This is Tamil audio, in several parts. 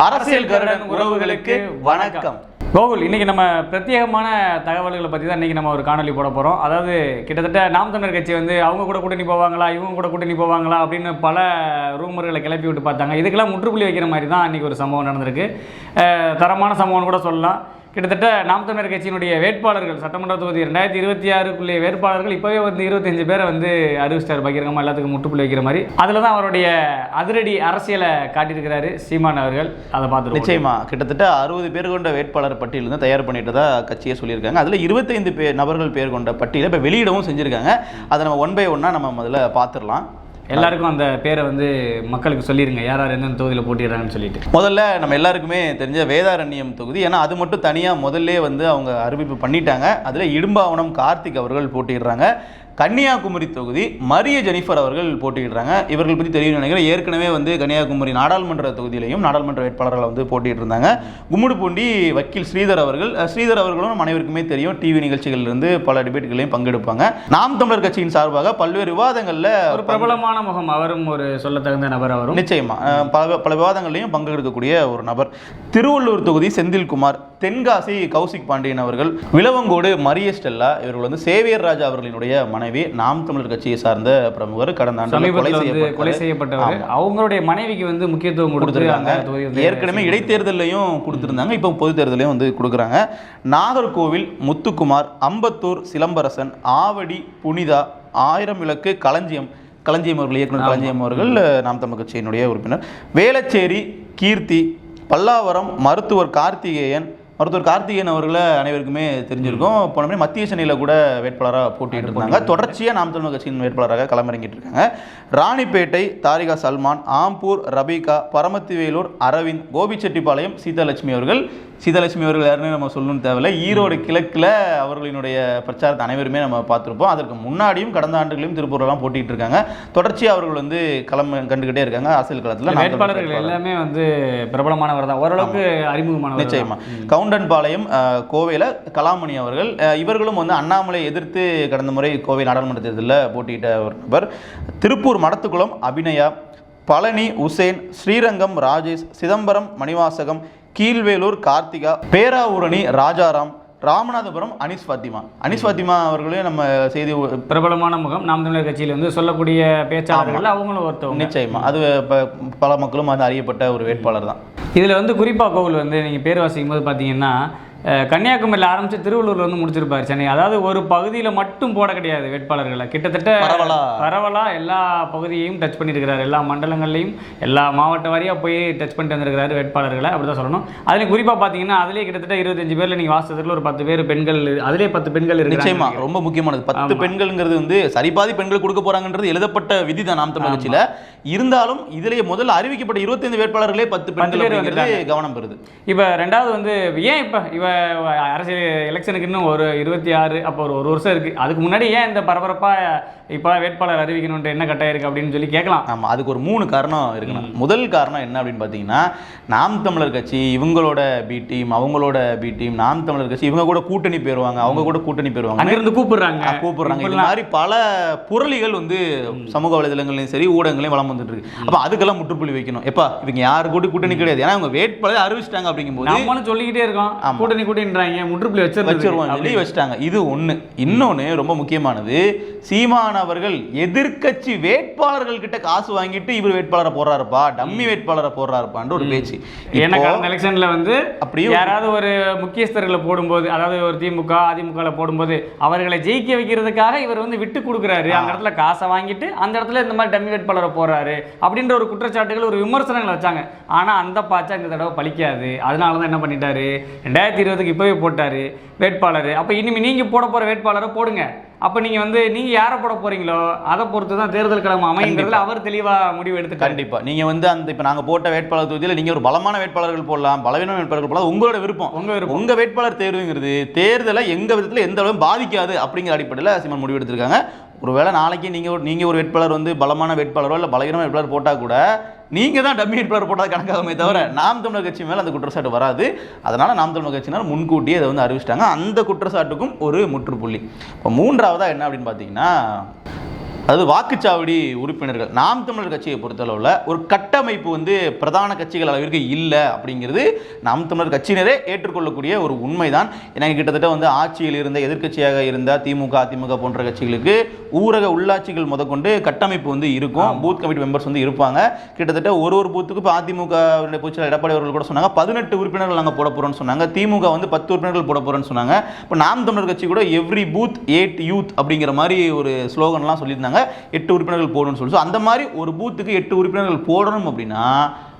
அரசியல் கருடன் உறவுகளுக்கு வணக்கம். கோகுல், இன்னைக்கு நம்ம பிரத்யேகமான தகவல்களை பற்றி தான் இன்னைக்கு நம்ம ஒரு காணொலி போட போகிறோம். அதாவது கிட்டத்தட்ட நாம் தமிழர் கட்சி வந்து அவங்க கூட கூட்டணி போவாங்களா, இவங்க கூட கூட்டணி போவாங்களா அப்படின்னு பல ரூமர்களை கிளப்பி விட்டு பார்த்தாங்க. இதுக்கெல்லாம் முற்றுப்புள்ளி வைக்கிற மாதிரி தான் இன்றைக்கி ஒரு சம்பவம் நடந்திருக்கு. தரமான சம்பவம்னு கூட சொல்லலாம். கிட்டத்தட்ட நாம் தமிழர் கட்சியினுடைய வேட்பாளர்கள் சட்டமன்ற தொகுதி 2026 வேட்பாளர்கள் இப்போவே வந்து 25 பேரை வந்து அறிவிச்சிட்டார் பகிரங்கமாக, எல்லாத்துக்கும் முற்றுப்புள்ளி வைக்கிற மாதிரி. அதில் தான் அவருடைய அதிரடி அரசியலை காட்டியிருக்கிறாரு சீமான் அவர்கள். அதை பார்த்து நிச்சயமா கிட்டத்தட்ட 60 பேர் கொண்ட வேட்பாளர் பட்டியல் வந்து தயார் பண்ணிட்டு தான் கட்சியை சொல்லியிருக்காங்க. அதில் 25 நபர்கள் பேர் கொண்ட பட்டியலை இப்போ வெளியிடவும் செஞ்சுருக்காங்க. அதை நம்ம ஒன் பை ஒன்னாக நம்ம முதல்ல பார்த்துடலாம். எல்லாருக்கும் அந்த பேரை வந்து மக்களுக்கு சொல்லிடுங்க, யார் யார் எந்தெந்த தொகுதியில் போட்டிடுறாங்கன்னு சொல்லிட்டு. முதல்ல நம்ம எல்லாருக்குமே தெரிஞ்ச வேதாரண்யம் தொகுதி, ஏன்னா அது மட்டும் தனியாக முதல்ல வந்து அவங்க அறிவிப்பு பண்ணிட்டாங்க. அதில் இடும்பாவனம் கார்த்திக் அவர்கள் போட்டிடுறாங்க. கன்னியாகுமரி தொகுதி மரிய ஜெனிஃபர் அவர்கள் போட்டியிடுறாங்க. இவர்கள் பற்றி தெரியும் நினைக்கிறேன். ஏற்கனவே வந்து கன்னியாகுமரி நாடாளுமன்ற தொகுதியிலையும் நாடாளுமன்ற வேட்பாளர்களை வந்து போட்டிட்டு இருந்தாங்க. கும்முடுப்பூண்டி வக்கீல் ஸ்ரீதர் அவர்களும் நம்ம அனைவருக்குமே தெரியும். டிவி நிகழ்ச்சிகளிலிருந்து பல டிபேட்டுகளையும் பங்கெடுப்பாங்க. நாம் தமிழர் கட்சியின் சார்பாக பல்வேறு விவாதங்களில் ஒரு பிரபலமான முகம், அவரும் ஒரு சொல்லத்தகுந்த நபர். அவரும் நிச்சயமா பல விவாதங்களையும் பங்கெடுக்கக்கூடிய ஒரு நபர். திருவள்ளூர் தொகுதி செந்தில்குமார், தென்காசி கௌசிக் பாண்டியன் அவர்கள், விளவங்கோடு மரிய ஸ்டெல்லா இவர்கள் வந்து சேவியர் ராஜா அவர்களினுடைய மனைவி, நாம் தமிழர் கட்சியை சார்ந்த பிரமுகர். கடந்த ஆண்டு கொலை செய்யப்பட்டவர். அவங்களுடைய மனைவிக்கு வந்து முக்கியத்துவம் கொடுத்திருக்காங்க. ஏற்கனவே இடைத்தேர்தலையும் கொடுத்திருந்தாங்க, இப்போ பொது தேர்தலையும் வந்து கொடுக்குறாங்க. நாகர்கோவில் முத்துக்குமார், அம்பத்தூர் சிலம்பரசன், ஆவடி புனிதா, ஆயிரம் விளக்கு களஞ்சியம் அவர்கள், இயக்குனர் களஞ்சியம் அவர்கள் நாம் தமிழர் கட்சியினுடைய உறுப்பினர். வேளச்சேரி கீர்த்தி, பல்லாவரம் மருத்துவர் கார்த்திகேயன் அவர்களை அனைவருக்குமே தெரிஞ்சிருக்கும். போன மத்திய சென்னையில் கூட வேட்பாளராக போட்டிட்டு இருந்தாங்க. தொடர்ச்சியாக நாம் தமிழர் கட்சியின் வேட்பாளராக களமிறங்கிட்டு இருக்காங்க. ராணிப்பேட்டை தாரிகா சல்மான், ஆம்பூர் ரபீகா, பரமத்திவேலூர் அரவிந்த், கோபிச்செட்டிப்பாளையம் சீதாலட்சுமி அவர்கள் யாருன்னு நம்ம சொல்லணும்னு தேவையில்லை. ஈரோடு கிழக்கில் அவர்களினுடைய பிரச்சாரத்தை அனைவருமே நம்ம பார்த்துருப்போம். அதற்கு முன்னாடியும் கடந்த ஆண்டுகளையும் திருப்பூர்லாம் போட்டிட்டு இருக்காங்க. தொடர்ச்சியாக அவர்கள் வந்து களம் கண்டுகிட்டே இருக்காங்க. அரசியல் களத்தில் வேட்பாளர்கள் எல்லாமே வந்து பிரபலமானவர் தான், ஓரளவுக்கு அறிமுகமானவர். நிச்சயமா கவுண்டன்பாளையம் கோவையில் கலாமணி அவர்கள், இவர்களும் வந்து அண்ணாமலை எதிர்த்து கடந்த முறை கோவை நாடாளுமன்ற தேர்தலில் போட்டியிட்ட ஒரு நபர். திருப்பூர் மடத்துக்குளம் அபிநயா, பழனி உசேன், ஸ்ரீரங்கம் ராஜேஷ், சிதம்பரம் மணிவாசகம், கீழ்வேலூர் கார்த்திகா, பேராவூரணி ராஜாராம், ராமநாதபுரம் அனீஸ் ஃபாத்திமா அவர்களையும் நம்ம செய்தி பிரபலமான முகம். நாம் தமிழர் கட்சியில் வந்து சொல்லக்கூடிய பேச்சாளர்கள் அவங்களும் ஒருத்தவங்க. நிச்சயமா அது பல மக்களும் அது அறியப்பட்ட ஒரு வேட்பாளர் தான். இதில் வந்து குறிப்பாக கோவில் வந்து நீங்கள் பேர் வாசிக்கும் போது பார்த்தீங்கன்னா கன்னியாகுமரியில் ஆரம்பித்து திருவள்ளூரில் வந்து முடிச்சிருப்பார் சென்னை. அதாவது ஒரு பகுதியில் மட்டும் போட கிடையாது வேட்பாளர்களை, கிட்டத்தட்ட பரவலாக எல்லா பகுதியையும் டச் பண்ணியிருக்கிறார். எல்லா மண்டலங்கள்லையும் எல்லா மாவட்ட வாரியாக போய் டச் பண்ணிட்டு வந்திருக்கிறாரு வேட்பாளர்களை, அப்படி தான் சொல்லணும். அதுலேயும் குறிப்பாக பார்த்தீங்கன்னா அதிலே கிட்டத்தட்ட 25 பேரில் நீங்கள் வாசத்தில் ஒரு 10 பேர் பெண்கள், அதிலே 10 பெண்கள் இருக்கு. நிச்சயமா ரொம்ப முக்கியமானது. 10 பெண்கள்ங்கிறது வந்து சரிபாதி பெண்கள் கொடுக்க போகிறாங்கன்றது எழுதப்பட்ட விதி தான் நாம் தமிழர் கட்சியில். இருந்தாலும் இதிலேயே முதல்ல அறிவிக்கப்பட்ட 25 வேட்பாளர்களே 10 பெண்கள் கவனம் பெறுது. இப்போ ரெண்டாவது வந்து ஏன் இப்போ அரசியல் எலெக்ஷனுக்கு இன்னும் ஒரு 26, அப்போ ஒரு வருஷம் இருக்குது. அதுக்கு முன்னாடி ஏன் இந்த பரபரப்பாக இப்போ வேட்பாளர் அறிவிக்கணுன்ற என்ன கட்டாயம் இருக்குது அப்படின்னு சொல்லி கேட்கலாம். ஆமாம், அதுக்கு ஒரு 3 காரணம் இருக்குண்ணா. முதல் காரணம் என்ன அப்படின்னு பார்த்தீங்கன்னா, நாம் தமிழர் கட்சி இவங்களோட பி டீம், அவங்களோட பி டீம், நாம் தமிழர் கட்சி இவங்க கூட கூட்டணி போயிருவாங்க, அவங்க கூட கூட்டணி போயிருவாங்க, அங்கிருந்து கூப்பிடுறாங்க. இது மாதிரி பல புரளிகள் வந்து சமூக வலைதளங்களையும் சரி ஊடகங்களையும் வளம் வந்துட்டு இருக்கு. அப்போ அதுக்கெல்லாம் முற்றுப்புள்ளி வைக்கணும். எப்பா இவங்க யாரு கூட கூட்டணி கிடையாது, ஏன்னா இவங்க வேட்பாளர் அறிவிச்சிட்டாங்க அப்படிங்கும்போது நம்மளும் சொல்லிக்கிட்டே இருக்கோம் கூட்டணி கூட்டின்றாங்க, முற்றுப்புள்ளி வச்சிருவாங்க. இது ஒண்ணு. இன்னொன்னு ரொம்ப முக்கியமானது, சீமான் அவர்கள் எதிர்க்கட்சி வேட்பாளர்கள் கிட்ட காசு வாங்கிட்டு இவர் வேட்பாளரை போடுறாருப்பா, டம்மி வேட்பாளரை போடுறாருப்பான்னு ஒரு பேச்சு. எலெக்ஷன்ல வந்து அப்படியே யாராவது ஒரு முக்கியஸ்தர்களை போடும்போது, அதாவது ஒரு திமுக அதிமுக போடும்போது அவர்களை ஜெயிக்க வைக்கிறதுக்காக இவர் வந்து விட்டு கொடுக்குறாரு, அந்த இடத்துல காசை வாங்கிட்டு அந்த இடத்துல இந்த மாதிரி டம்மி வேட்பாளரை போடுறாரு அப்படின்ற ஒரு குற்றச்சாட்டுகள், ஒரு விமர்சனங்களை வச்சாங்க. ஆனா அந்த பாச்சா இந்த தடவை பலிக்காது. அதனாலதான் என்ன பண்ணிட்டாரு, 2020க்கு இப்பவே போட்டாரு வேட்பாளர். அப்ப இனிமே நீங்க போட போற வேட்பாளரை போடுங்க. அப்போ நீங்கள் யாரை போட போகிறீங்களோ அதை பொறுத்து தான் தேர்தல் கிழமை அமைங்கிறதுல அவர் தெளிவாக முடிவு எடுத்து. கண்டிப்பாக நீங்கள் வந்து அந்த இப்போ நாங்கள் போட்ட வேட்பாளர் தொகுதியில் நீங்கள் ஒரு பலமான வேட்பாளர்கள் போடலாம், பலவீன வேட்பாளர்கள் போடலாம், உங்களோட விருப்பம். உங்கள் வேட்பாளர் தேர்வுங்கிறது தேர்தலை எங்கள் விதத்தில் எந்த அளவு பாதிக்காது அப்படிங்கிற அடிப்படையில் சீமான் முடிவு எடுத்திருக்காங்க. ஒருவேளை நாளைக்கு நீங்கள் ஒரு வேட்பாளர் வந்து பலமான வேட்பாளரோ இல்லை பலவீனமான வேட்பாளர் போட்டால் கூட நீங்கள் தான் டம்மி வேட்பாளர் போட்டால் கணக்காகுமே தவிர நாம் தமிழர் கட்சி மேலே அந்த குற்றச்சாட்டு வராது. அதனால் நாம் தமிழர் கட்சியினர் முன்கூட்டியே அதை வந்து அறிவிச்சிட்டாங்க. அந்த குற்றச்சாட்டுக்கும் ஒரு முற்றுப்புள்ளி. இப்போ மூன்றாவதாக என்ன அப்படின்னு பார்த்தீங்கன்னா, அது வாக்குச்சாவடி உறுப்பினர்கள் நாம் தமிழர் கட்சியை பொறுத்தளவில் ஒரு கட்டமைப்பு வந்து பிரதான கட்சிகள் அளவிற்கு இல்லை அப்படிங்கிறது நாம் தமிழர் கட்சியினரே ஏற்றுக்கொள்ளக்கூடிய ஒரு உண்மைதான். ஏன்னா கிட்டத்தட்ட வந்து ஆட்சியில் இருந்த எதிர்க்கட்சியாக இருந்த திமுக அதிமுக போன்ற கட்சிகளுக்கு ஊரக உள்ளாட்சிகள் முதற்கொண்டு கட்டமைப்பு வந்து இருக்கும், பூத் கமிட்டி மெம்பர்ஸ் வந்து இருப்பாங்க. கிட்டத்தட்ட ஒரு பூத்துக்கு இப்போ அதிமுக பொதுச்செயலாளர் எடப்பாடி அவர்கள் கூட சொன்னாங்க 18 உறுப்பினர்கள் நாங்கள் போட போகிறோம்னு சொன்னாங்க. திமுக வந்து 10 உறுப்பினர்கள் போட போகிறோன்னு சொன்னாங்க. இப்போ நாம் தமிழர் கட்சி கூட எவ்ரி பூத் 8 யூத் அப்படிங்கிற மாதிரி ஒரு ஸ்லோகன்லாம் சொல்லியிருந்தாங்க. 8 உறுப்பினர்கள் போடணும்னு சொல்லி. அந்த மாதிரி ஒரு பூத்துக்கு 8 உறுப்பினர்கள் போடணும் அப்படின்னா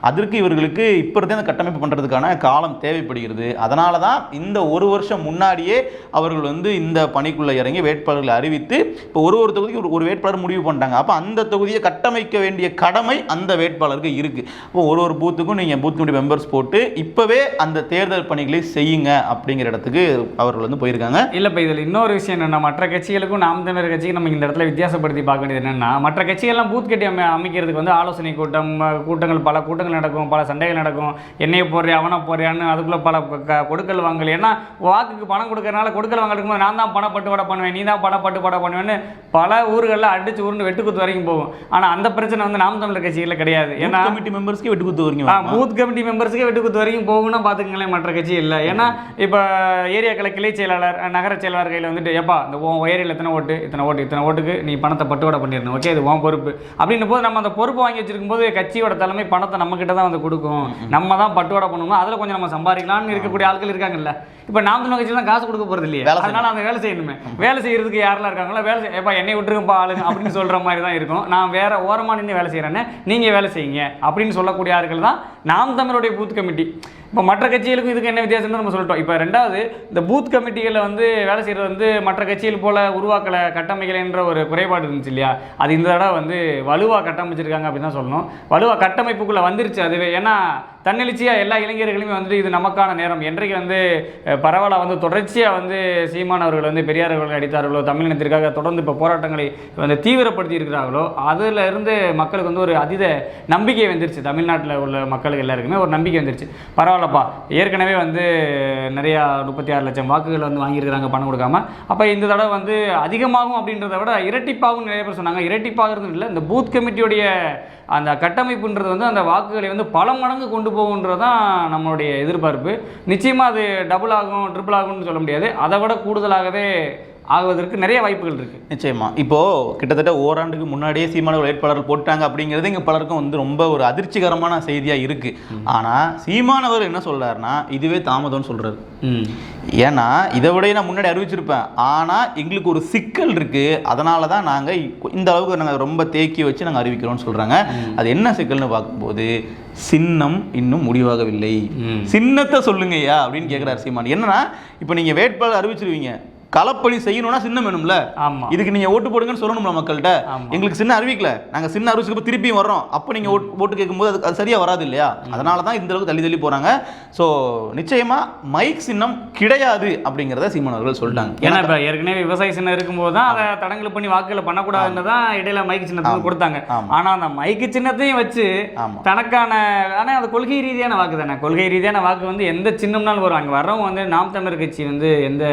அதற்கு இவர்களுக்கு இப்போ இருந்தே அந்த கட்டமைப்பு பண்ணுறதுக்கான காலம் தேவைப்படுகிறது. அதனால தான் இந்த ஒரு வருஷம் முன்னாடியே அவர்கள் வந்து இந்த பணிக்குள்ளே இறங்கி வேட்பாளர்களை அறிவித்து இப்போ ஒரு தொகுதிக்கு ஒரு வேட்பாளர் முடிவு பண்ணிட்டாங்க. அப்போ அந்த தொகுதியை கட்டமைக்க வேண்டிய கடமை அந்த வேட்பாளருக்கு இருக்குது. இப்போ ஒரு பூத்துக்கும் நீங்கள் பூத் கமிட்டி மெம்பர்ஸ் போட்டு இப்போவே அந்த தேர்தல் பணிகளை செய்யுங்க அப்படிங்கிற இடத்துக்கு அவர்கள் வந்து போயிருக்காங்க. இல்லை இப்போ இதில் இன்னொரு விஷயம் என்னென்னா, மற்ற கட்சிகளுக்கும் நாம் தமிழர் கட்சிக்கு நம்ம இந்த இடத்துல வித்தியாசப்படுத்தி பார்க்க வேண்டியது என்னென்னா, மற்ற கட்சிகள்லாம் பூத் கட்டி அமைக்கிறதுக்கு வந்து ஆலோசனை கூட்டங்கள் பல கூட்டங்கள் நடக்கும், பல சண்டைகள் நடக்கும். என்னைய போடுறியா அவனை போடுறியான்னு அதுக்குள்ளே பல கொடுக்கல் வாங்கல். ஏன்னா வாக்குக்கு பணம் கொடுக்கறனால கொடுக்கல் வாங்கலுக்கு போது நான் தான் பணப்பட்டுவாடா பண்ணுவேன், நீ தான் பணப்பட்டுவாடா பண்ணுவேன்னு பல ஊர்களில் அடிச்சு உருண்டு வெட்டுக்குத்து வரைக்கும் போகும். ஆனால் அந்த பிரச்சனை வந்து நாம் தமிழர் கட்சிகளில் கிடையாது. ஏன்னா கமிட்டி மெம்பர்ஸ்க்கு வெட்டுக்குத்து வரைக்கும், பூத் கமிட்டி மெம்பர்ஸ்க்கு வெட்டுக்குத்து வரைக்கும் போகும்னா பார்த்துக்கங்களேன். மற்ற கட்சி இல்லை. ஏன்னா இப்போ ஏரியாக்களை கிளை செயலாளர் நகர செயலாளர் கையில் வந்துட்டு எப்பா இந்த ஏரியாவில் இத்தனை ஓட்டுக்கு நீ பணத்தை பட்டுவாடா பண்ணிடணும், ஓகே இது உன் பொறுப்பு அப்படின்னு போது நம்ம அந்த பொறுப்பு வாங்கி வச்சிருக்கும் போது கட்சியோட தலைமை பணத்தை நம்ம கிட்ட தான் வந்து கொடுக்கும், நம்ம தான் பட்டுவாடா பண்ணணும், அதில் கொஞ்சம் நம்ம சம்பாதிக்கலாம்னு இருக்கக்கூடிய ஆட்கள் இருக்காங்கல்ல. இப்போ நாம் தமிழர் கட்சி தான் காசு கொடுக்க போகிறது இல்லையா, அதனால அந்த வேலை செய்யணுமே. வேலை செய்யறதுக்கு யாரெல்லாம் இருக்காங்களோ வேலை எப்பா என்னை விட்டுருங்கப்பா ஆளுங்க அப்படின்னு சொல்ற மாதிரி தான் இருக்கும். நான் வேற ஓரமாக நின்று வேலை செய்கிறேன்னு நீங்கள் வேலை செய்யுங்க அப்படின்னு சொல்லக்கூடிய ஆட்கள் தான் நாம் தமிழருடைய பூத் கமிட்டி. இப்போ மற்ற கட்சிகளுக்கும் இதுக்கு என்ன வித்தியாசம்னு நம்ம சொல்லிட்டோம். இப்போ ரெண்டாவது, இந்த பூத் கமிட்டிகளில் வந்து வேலை செய்கிறது வந்து மற்ற கட்சிகள் போல உருவாக்கலை கட்டமைக்கலைன்ற ஒரு குறைபாடு இருந்துச்சு இல்லையா, அது இந்த தடவை வந்து வலுவாக கட்டமைச்சிருக்காங்க அப்படின்னு தான் சொல்லணும். வலுவாக கட்டமைப்புக்குள்ளே வந்துருச்சு அதுவே. ஏன்னா தன்னெழுச்சியாக எல்லா இளைஞர்களுமே வந்து இது நமக்கான நேரம் என்றைக்கு வந்து பரவலாக வந்து தொடர்ச்சியாக வந்து சீமான் அவர்கள் வந்து பெரியார் அவர்கள் அடித்தார்களோ, தமிழினத்திற்காக தொடர்ந்து இப்போ போராட்டங்களை வந்து தீவிரப்படுத்தி இருக்கிறார்களோ, அதில் இருந்து மக்களுக்கு வந்து ஒரு அதீத நம்பிக்கை வந்துருச்சு. தமிழ்நாட்டில் உள்ள மக்களுக்கு எல்லாருக்குமே ஒரு நம்பிக்கை வந்துருச்சு. பரவாயில்லப்பா, ஏற்கனவே வந்து நிறையா 36 லட்சம் வாக்குகள் வந்து வாங்கியிருக்கிறாங்க பணம் கொடுக்காம, அப்போ இந்த தடவை வந்து அதிகமாகும் அப்படின்றத விட இரட்டிப்பாகும் நிறைய பேர் சொன்னாங்க. இரட்டிப்பாகிறது இல்லை, இந்த பூத் கமிட்டியுடைய அந்த கட்டமைப்புன்றது வந்து அந்த வாக்குகளை வந்து பல மடங்கு கொண்டு போகுன்றது தான் நம்மளுடைய எதிர்பார்ப்பு. நிச்சயமாக அது டபுள் ஆகும் ட்ரிபிள் ஆகும்னு சொல்ல முடியாது, அதை விட கூடுதலாகவே ஆகுவதற்கு நிறைய வாய்ப்புகள் இருக்கு. நிச்சயமா இப்போ கிட்டத்தட்ட ஓராண்டுக்கு முன்னாடியே சீமானவர் வேட்பாளர்கள் போட்டாங்க அப்படிங்கிறது இங்க பலருக்கும் வந்து ரொம்ப ஒரு அதிர்ச்சிகரமான செய்தியா இருக்கு. ஆனா சீமானவர் என்ன சொல்றாருன்னா இதுவே தாமதம்னு சொல்றாரு. ஏன்னா இதை விட நான் முன்னாடி அறிவிச்சிருப்பேன், ஆனா எங்களுக்கு ஒரு சிக்கல் இருக்கு, அதனால தான் நாங்க இந்த அளவுக்கு நாங்கள் ரொம்ப தேக்கி வச்சு நாங்கள் அறிவிக்கிறோம்னு சொல்றாங்க. அது என்ன சிக்கல்னு பார்க்கும்போது சின்னம் இன்னும் முடிவாகவில்லை, சின்னத்தை சொல்லுங்கய்யா அப்படின்னு கேட்கிறார் சீமான். என்னன்னா இப்போ நீங்க வேட்பாளர் அறிவிச்சிருவீங்க, களப்பணி செய்யணும்னா சின்னம் வேணும்ல, இதுக்கு நீங்க ஓட்டு போடுங்கன்னு சொல்லணும்ல மக்கள்கிட்ட. எங்களுக்கு சின்ன அறிவிக்கல, நாங்க சின்ன அறிவிச்சுக்கு திருப்பியும் வர்றோம், அப்ப நீங்க ஓட்டு கேட்கும்போது அது சரியா வராது இல்லையா, அதனால தான் இந்த அளவுக்கு தள்ளி போறாங்க. ஸோ நிச்சயமா மைக் சின்னம் கிடையாது அப்படிங்கிறத சீமான் அவர்கள் சொல்லிட்டாங்க. ஏன்னா இப்போ ஏற்கனவே விவசாய சின்னம் இருக்கும்போது தான் அதை தடங்கல் பண்ணி வாக்குகளை பண்ணக்கூடாதுன்னு தான் இடையில மைக் சின்னத்தை கொடுத்தாங்க. ஆனா அந்த மைக்கு சின்னத்தையும் வச்சு தனக்கான, ஆனால் அது கொள்கை ரீதியான வாக்கு தானே, கொள்கை ரீதியான வாக்கு வந்து எந்த சின்னம்னாலும் வரும். அங்கே வர்றவங்க வந்து நாம் தமிழர் கட்சி வந்து எந்த,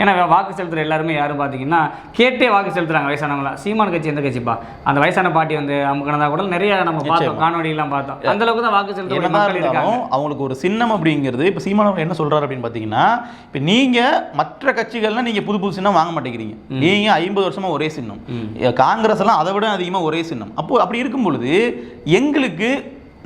ஏன்னா வாக்கு செலுத்துற எல்லாருமே யாரும் பார்த்தீங்கன்னா கேட்டே வாக்கு செலுத்துறாங்க வயசானவங்களா. சீமான் கட்சி எந்த கட்சிப்பா, அந்த வயசான பாட்டி வந்து அமுக்கினதா கூட நிறைய நம்ம பார்த்தோம், காணொலியெல்லாம் பார்த்தோம். அந்த அளவுக்கு தான் வாக்கு செலுத்துற மக்கள் இருக்காங்க. அவங்களுக்கு ஒரு சின்னம் அப்படிங்கிறது இப்போ சீமான் என்ன சொல்றாரு அப்படின்னு பார்த்தீங்கன்னா, இப்போ நீங்க மற்ற கட்சிகள்லாம் நீங்க புது சின்னம் வாங்க மாட்டேங்கிறீங்க, நீங்க 50 வருஷமா ஒரே சின்னம், காங்கிரஸ் எல்லாம் அதை விட அதிகமாக ஒரே சின்னம். அப்போ அப்படி இருக்கும் பொழுது எங்களுக்கு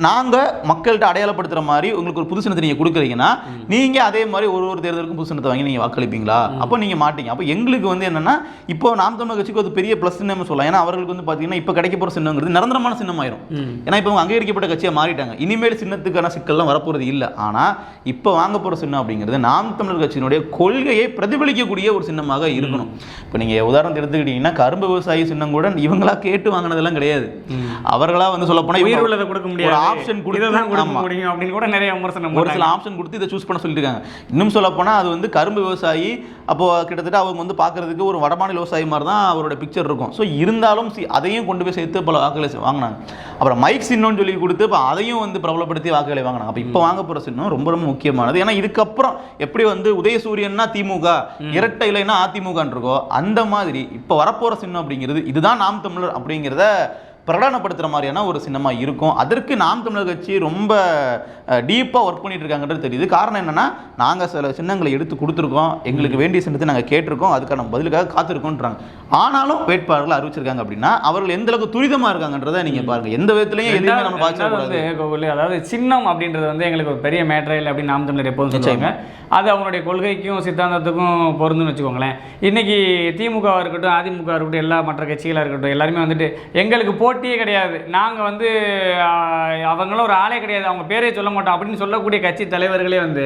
நாங்கள் மக்கள்கிட்ட அடையாளப்படுத்துகிற மாதிரி உங்களுக்கு ஒரு புது சின்னத்தை நீங்கள் கொடுக்குறீங்கன்னா நீங்கள் அதே மாதிரி ஒரு தேர்தலுக்கும் புது சின்னத்தை வாங்கி நீங்கள் வாக்களிப்பீங்களா? அப்போ நீங்கள் மாட்டீங்க. அப்போ எங்களுக்கு வந்து என்னென்னா இப்போ நாம் தமிழர் கட்சிக்கு அது பெரிய ப்ளஸ் சின்னம்னு சொல்லலாம். ஏன்னா அவர்களுக்கு வந்து பார்த்தீங்கன்னா இப்போ கிடைக்க போகிற சின்னங்கிறது நிரந்தரமான சின்னம் ஆயிரும். ஏன்னா இப்போ அங்கீகரிக்கப்பட்ட கட்சியாக மாறிட்டாங்க, இனிமேல் சின்னத்துக்கான சிக்கல்லாம் வரப்போகிறது இல்லை. ஆனால் இப்போ வாங்க போகிற சின்னம் அப்படிங்கிறது நாம் தமிழர் கட்சியினுடைய கொள்கையை பிரதிபலிக்கக்கூடிய ஒரு சின்னமாக இருக்கணும். இப்போ நீங்கள் உதாரணத்தை எடுத்துக்கிட்டீங்கன்னா கரும்பு விவசாயி சின்னம் கூட இவங்களா கேட்டு வாங்கினதெல்லாம் கிடையாது, அவர்களா வந்து சொல்ல போனால் உயிர் உள்ளதை கொடுக்க முடியாது. ஆப்ஷன் கொடுத்து தான் கொடுக்க முடியும் அப்படின்னு கூட நிறைய விமர்சனம் ஒரு சில ஆப்ஷன் கொடுத்து இதை சூஸ் பண்ண சொல்லியிருக்காங்க. இன்னும் சொல்ல போனால் அது வந்து கரும்பு விவசாயி, அப்போ கிட்டத்தட்ட அவங்க வந்து பார்க்கறதுக்கு ஒரு வடமாநில விவசாயி மாதிரி தான் அவரோட பிக்சர் இருக்கும். ஸோ இருந்தாலும் அதையும் கொண்டு போய் சேர்த்து பல வாக்குகளை வாங்கினாங்க. அப்புறம் மைக் சின்னம்னு சொல்லி கொடுத்து இப்போ அதையும் வந்து பிரபலப்படுத்தி வாக்குகளை வாங்கினாங்க. அப்போ இப்போ வாங்க போகிற சின்னம் ரொம்ப ரொம்ப முக்கியமானது. ஏன்னா இதுக்கப்புறம் எப்படி வந்து உதயசூரியன்னா திமுக, இரட்டை இலைன்னா அதிமுகன்னு இருக்கோ அந்த மாதிரி இப்போ வரப்போகிற சின்னம் அப்படிங்கிறது இதுதான் நாம் தமிழர் அப்படிங்கிறத பிரகடனப்படுத்துகிற மாதிரியான ஒரு சின்னமாக இருக்கும். அதற்கு நாம் தமிழர் கட்சி ரொம்ப டீப்பாக ஒர்க் பண்ணிட்டு இருக்காங்கன்றது தெரியுது. காரணம் என்னென்னா, நாங்கள் சில சின்னங்களை எடுத்து கொடுத்துருக்கோம், எங்களுக்கு வேண்டிய சின்னத்தை நாங்கள் கேட்டிருக்கோம், அதுக்கான பதிலுக்காக காத்திருக்கோன்றாங்க. ஆனாலும் வேட்பாளர்கள் அறிவிச்சிருக்காங்க அப்படின்னா அவர்கள் எந்த அளவுக்கு துரிதமாக இருக்காங்கன்றதை நீங்கள் பாருங்கள். எந்த விதத்துலையும் எதுவுமே நம்ம பார்க்கக்கூடாது. அதாவது சின்னம் அப்படின்றது வந்து எங்களுக்கு ஒரு பெரிய மேட்டர் இல்லை அப்படின்னு நாம் தமிழர் எப்போதும் சொல்லுவாங்க. அது அவங்களுடைய கொள்கைக்கும் சித்தாந்தத்துக்கும் பொருந்துன்னு வச்சுக்கோங்களேன். இன்னைக்கு திமுக இருக்கட்டும், அதிமுக இருக்கட்டும், எல்லா மற்ற கட்சிகளாக இருக்கட்டும், எல்லாருமே வந்துட்டு எங்களுக்கு போட்டியே கிடையாது, நாங்கள் வந்து அவங்களும் ஒரு ஆளே கிடையாது, அவங்க பேரே சொல்ல மாட்டோம் அப்படின்னு சொல்லக்கூடிய கட்சி தலைவர்களே வந்து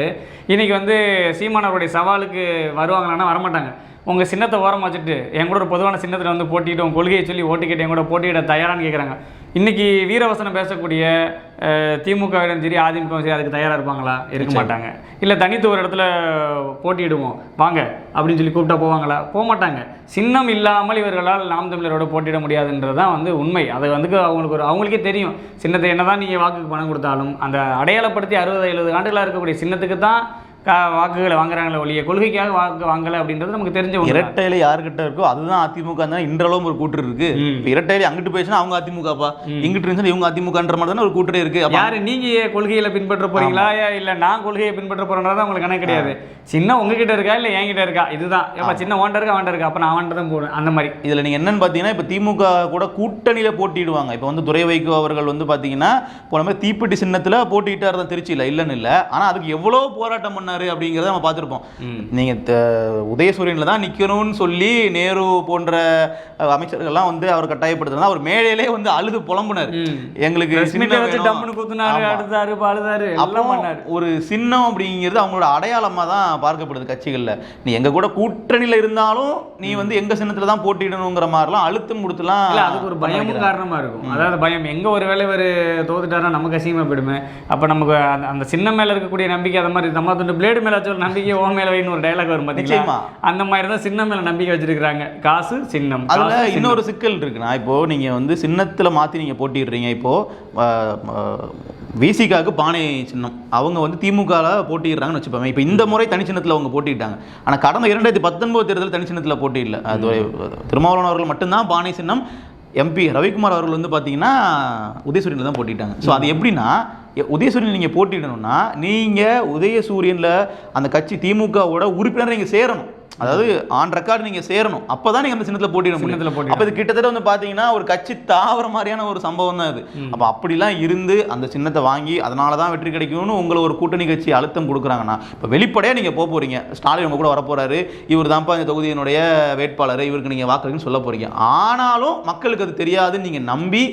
இன்னைக்கு வந்து சீமானவருடைய சவாலுக்கு வருவாங்களான்னா வரமாட்டாங்க. உங்கள் சின்னத்தை ஓரம் வச்சுட்டு என் கூட ஒரு பொதுவான சின்னத்தில் வந்து போட்டிட்டு உங்கள் கொள்கையை சொல்லி ஓட்டு கேட்டு என் கூட போட்டியிட தயாரான்னு கேட்குறாங்க. இன்றைக்கி வீரவசனம் பேசக்கூடிய திமுகவிடம் சரி அதிமுகவும் சரி அதுக்கு தயாராக இருப்பாங்களா? இருக்க மாட்டாங்க. இல்லை தனித்து ஒரு இடத்துல போட்டியிடுவோம் வாங்க அப்படின்னு சொல்லி கூப்பிட்டா போவாங்களா? போக மாட்டாங்க. சின்னம் இல்லாமல் இவர்களால் நாம் தமிழரோட போட்டியிட முடியாதுன்றது தான் வந்து உண்மை. அது வந்து அவங்களுக்கே தெரியும். சின்னத்தை என்ன தான் நீங்கள் வாக்குக்கு பணம் கொடுத்தாலும் அந்த அடையாளப்படுத்தி 60-70 ஆண்டுகளாக இருக்கக்கூடிய சின்னத்துக்கு தான் வாக்குகளை வாங்குறாங்களே ஒழிய கொள்கைக்காக வாக்கு வாங்கலை அப்படின்றது நமக்கு தெரிஞ்ச இரட்டையில யாருக்கிட்ட இருக்கோ அதுதான் அதிமுக தான் இன்றளவும் ஒரு கூட்டு இருக்கு. இரட்டையில அங்கிட்டு போயிடுச்சுன்னா அவங்க அதிமுகப்பா, இங்கிட்டு இருந்துச்சுன்னா இவங்க அதிமுகன்ற மாதிரி தானே ஒரு கூட்டரே இருக்கு. யாரு நீங்க கொள்கையில பின்பற்ற போறீங்களா இல்ல நான் கொள்கையை பின்பற்ற போறேன்றதான் உங்களுக்கு கணக்கு கிடையாது. சின்ன உங்ககிட்ட இருக்கா இல்ல என்கிட்ட இருக்கா, இதுதான் சின்ன ஓண்ட இருக்கா வாண்ட இருக்கா, அப்ப நான் வாண்ட தான் போடுவேன் அந்த மாதிரி. இதுல நீங்க என்னன்னு பாத்தீங்கன்னா இப்ப திமுக கூட கூட்டணியில போட்டிடுவாங்க. இப்ப வந்து துரை வைகோ அவர்கள் வந்து பாத்தீங்கன்னா போன மாதிரி தீப்பெட்டி சின்னத்துல போட்டிட்டார் தான் திருச்சியில, இல்லன்னு இல்ல. ஆனா அதுக்கு எவ்வளவு போராட்டம் பண்ணாரு அப்படிங்கிறத நம்ம பார்த்துருப்போம். நீங்க உதயசூரியன்ல தான் நிக்கணும்னு சொல்லி நேரு போன்ற அமைச்சர்கள்லாம் வந்து அவர் கட்டாயப்படுத்தினா அவர் மேடையிலே வந்து அழுது புலம்புனார். எங்களுக்கு ஒரு சின்னம் அப்படிங்கிறது அவங்களோட அடையாளமா தான் பார்க்கப்படுது கட்சிகள்ல. நீ எங்க கூட கூட்டணியில இருந்தாலும் நீ வந்து எங்க சின்னத்துல தான் போட்டியிடணுங்கிற மாதிரிலாம் அழுத்தம் கொடுத்துலாம் அதுக்கு ஒரு பயமும் காரணமா இருக்கும். அதாவது பயம் எங்க ஒரு வேலை ஒரு தோத்துட்டாரா நமக்கு அசிங்கமா போயிடுமே, அப்ப நமக்கு அந்த சின்னம் மேல இருக்கக்கூடிய நம்பிக்கை அந்த மாதிரி நம்ம வந்து பிளேடு மேல வச்ச ஒரு நம்பிக்கை ஓ மேல வைன்னு ஒரு டயலாக் வரும் பாத்தீங்களா, அந்த மாதிரி தான் சின்னம் மேல நம்பிக்கை வச்சிருக்காங்க. காசு சின்னம். அதுல இன்னொரு சிக்கல் இருக்குன்னா, இப்போ நீங்க வந்து சின்னத்துல மாத்தி நீங்க போட்டிடுறீங்க. இப்போ விசிகாவுக்கு பானை சின்னம் அவங்க வந்து திமுகவில் போட்டிடுறாங்கன்னு வச்சுப்பாங்க. இப்போ இந்த முறை தனி சின்னத்தில் அவங்க போட்டிட்டாங்க. ஆனால் கடந்த 2019 தேர்தல் தனி சின்னத்தில் போட்டியில்லை. அது திருமாவளவன் அவர்கள் மட்டும்தான் பானை சின்னம். எம்பி ரவிக்குமார் அவர்கள் வந்து பார்த்தீங்கன்னா உதயசூரியனில் தான் போட்டிட்டாங்க. ஸோ அது எப்படின்னா, உதயசூரியன் நீங்கள் போட்டிடணும்னா நீங்கள் உதயசூரியனில் அந்த கட்சி திமுகவோட உறுப்பினர் நீங்கள் சேரணும். அதாவது ஆன் ரெக்கார்டு நீங்கள் சேரணும். அப்போ தான் நீங்கள் அந்த சின்னத்தில் போட்டிட முடியும். அப்போ இது கிட்டத்தட்ட வந்து பார்த்தீங்கன்னா ஒரு கட்சி தாவர மாதிரியான ஒரு சம்பவம் தான் அது. அப்போ அப்படிலாம் இருந்து அந்த சின்னத்தை வாங்கி அதனால தான் வெற்றி கிடைக்கும்னு உங்களை ஒரு கூட்டணி கட்சி அழுத்தம் கொடுக்குறாங்கன்னா, இப்போ வெளிப்படையாக நீங்கள் போக போகிறீங்க, ஸ்டாலின் உங்க கூட வரப்போறாரு, இவர் தான்ப்பா இந்த தொகுதியினுடைய வேட்பாளர், இவருக்கு நீங்கள் வாக்குறீங்கன்னு சொல்ல போகிறீங்க. ஆனாலும் மக்களுக்கு அது தெரியாதுன்னு நீங்கள் நம்பி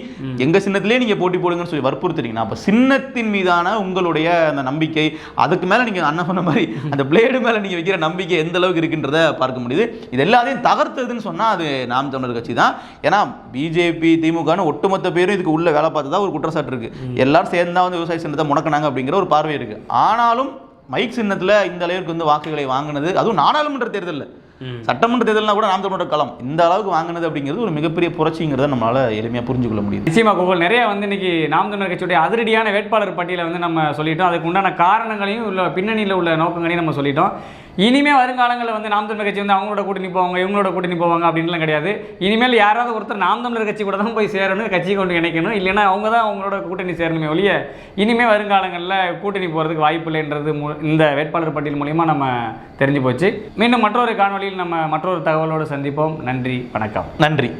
எங்கள் சின்னத்திலே நீங்கள் போட்டி போடுங்கன்னு சொல்லி வற்புறுத்துறீங்கன்னா, அப்போ சின்னத்தின் மீதான உங்களுடைய அந்த நம்பிக்கை, அதுக்கு மேலே நீங்கள் அண்ணன் சொன்ன மாதிரி அந்த பிளேடு மேலே நீங்கள் வைக்கிற நம்பிக்கை எந்த அளவுக்கு இருக்குன்றத பார்க்க முடியுது. இது எல்லாத்தையும் தகர்த்ததுன்னு சொன்னா அது நாம் தமிழர் கட்சி தான். ஏன்னா பிஜேபி திமுகன்னு ஒட்டுமொத்த பேரும் இதுக்கு உள்ள வேலை பார்த்ததா ஒரு குற்றச்சாட்டு இருக்கு. எல்லாரும் சேர்ந்தா வந்து விவசாய சின்னத்தை முடக்கினாங்க அப்படிங்கிற ஒரு பார்வை இருக்கு. ஆனாலும் மைக் சின்னத்துல இந்த அளவுக்கு வந்து வாக்குகளை வாங்கினது, அதுவும் நாடாளுமன்ற தேர்தலில், சட்டமன்ற தேர்தல்னா கூட நாம் தமிழர் களம் இந்த அளவுக்கு வாங்கினது அப்படிங்கிறது ஒரு மிகப்பெரிய புரட்சிங்கிறத நம்மளால எளிமையாக புரிஞ்சுக்கொள்ள முடியும். நிச்சயமா கோகுல், நிறைய வந்து இன்னைக்கு நாம் தமிழர் கட்சியுடைய அதிரடியான வேட்பாளர் பட்டியலை வந்து நம்ம சொல்லிட்டோம். அதுக்கு உண்டான காரணங்களையும் உள்ள பின்னணியில் உள்ள நோக்கங்களையும் நம்ம சொல்லிட்டோம். இனிமே வருங்காலங்களில் வந்து நாம் தமிழர் கட்சி வந்து அவங்களோட கூட்டணி போவாங்க, இவங்களோட கூட்டணி போவாங்க அப்படின்லாம் கிடையாது. இனிமேல் யாராவது ஒருத்தர் நாம் தமிழர் கட்சி கூட தான் போய் சேரணும், கட்சி கொண்டு இணைக்கணும், இல்லைன்னா அவங்க தான் அவங்களோட கூட்டணி சேரணுமே ஒழிய இனிமேல் வருங்காலங்களில் கூட்டணி போகிறதுக்கு வாய்ப்பு இல்லைன்றது இந்த வேட்பாளர் பட்டியல் மூலிமா நம்ம தெரிஞ்சு போச்சு. மீண்டும் மற்றொரு காணொலியில் நம்ம மற்றொரு தகவலோடு சந்திப்போம். நன்றி, வணக்கம். நன்றி.